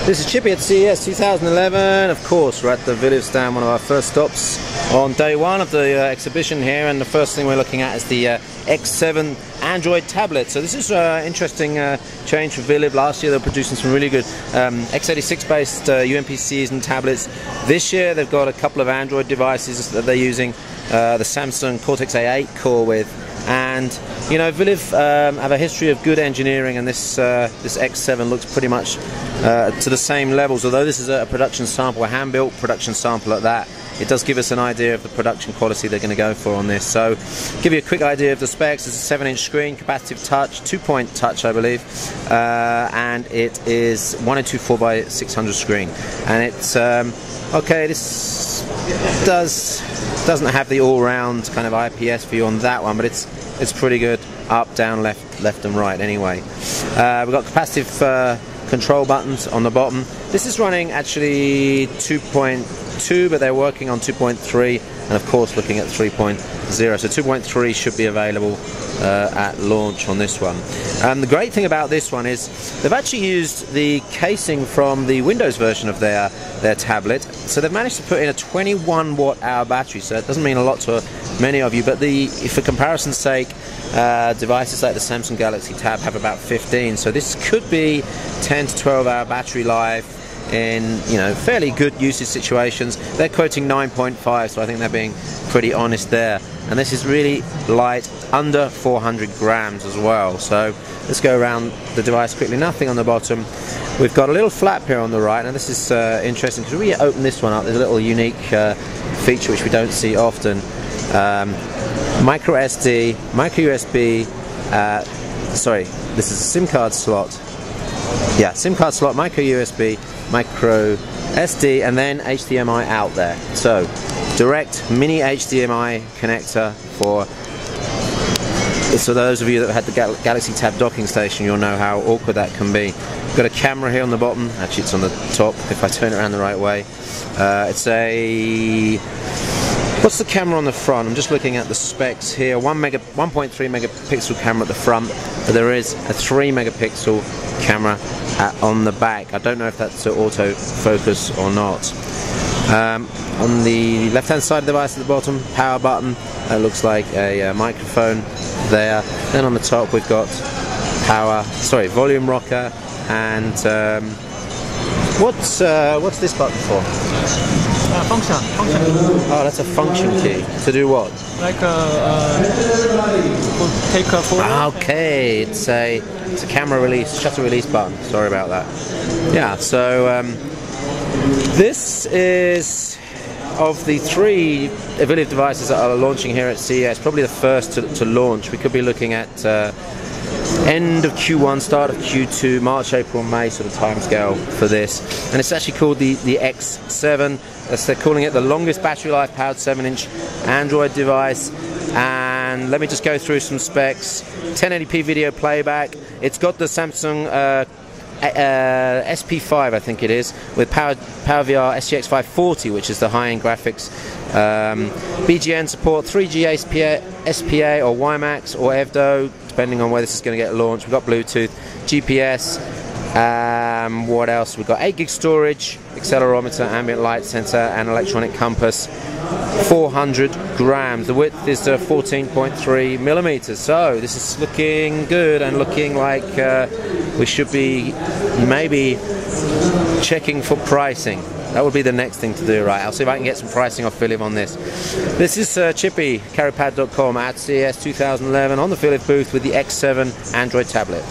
This is Chippy at CES 2011. Of course, we're at the Viliv stand, one of our first stops on day one of the exhibition here, and the first thing we're looking at is the X7 Android tablet. So this is an interesting change for Viliv. Last year they were producing some really good x86 based UMPCs and tablets. This year they've got a couple of Android devices that they're using the Samsung Cortex A8 core with. And you know, Viliv have a history of good engineering, and this X7 looks pretty much to the same levels. Although this is a production sample, a hand-built production sample at that, it does give us an idea of the production quality they're going to go for on this. So, give you a quick idea of the specs. It's a 7-inch screen, capacitive touch, 2-point touch, I believe, and it is 1024 by 600 screen. And it's okay. This doesn't have the all-round kind of IPS view on that one, but it's pretty good. Up, down, left and right anyway. We've got capacitive control buttons on the bottom. This is running actually 2.2, but they're working on 2.3 and of course looking at 3.0. So 2.3 should be available at launch on this one. The great thing about this one is they've actually used the casing from the Windows version of their tablet. So they've managed to put in a 21 watt-hour battery. So it doesn't mean a lot to many of you, but for comparison's sake, devices like the Samsung Galaxy Tab have about 15. So this could be 10 to 12 hour battery life in, you know, fairly good usage situations. They're quoting 9.5, so I think they're being pretty honest there. And this is really light, under 400 grams as well. So let's go around the device quickly. Nothing on the bottom. We've got a little flap here on the right. Now this is interesting because when we open this one up, there's a little unique feature which we don't see often. Micro SD, micro USB, sorry, this is a SIM card slot. Yeah, SIM card slot, micro USB, micro SD, and then HDMI out there. So, direct mini HDMI connector for those of you that have had the Galaxy Tab docking station, you'll know how awkward that can be. We've got a camera here on the bottom. Actually, it's on the top if I turn it around the right way. It's a... What's the camera on the front? I'm just looking at the specs here. 1.3 megapixel camera at the front, but there is a 3 megapixel camera on the back. I don't know if that's autofocus or not. On the left hand side of the device at the bottom, power button. That looks like a microphone there. Then on the top we've got volume rocker, and what's this button for? Function. Oh, that's a function key. To do what? Like take a photo. Okay, it's a camera release, shutter release button. Sorry about that. Yeah, so this is, of the 3 Viliv devices that are launching here at CES, probably the first to launch. We could be looking at end of Q1, start of Q2, March, April, May sort of timescale for this. And it's actually called the X7. As they're calling it, the longest battery life powered 7-inch Android device. And let me just go through some specs. 1080p video playback. It's got the Samsung SP5, I think it is, with PowerVR SGX 540, which is the high-end graphics. BGN support, 3G SPA or WiMAX or EVDO, depending on where this is going to get launched. We've got Bluetooth, GPS. What else? We've got 8 gig storage, accelerometer, ambient light sensor, and electronic compass. 400 grams. The width is 14.3 millimeters. So this is looking good and looking like we should be maybe checking for pricing. That would be the next thing to do, right? I'll see if I can get some pricing off Viliv on this. This is Chippy, carrypad.com at CES 2011 on the Viliv booth with the X7 Android tablet.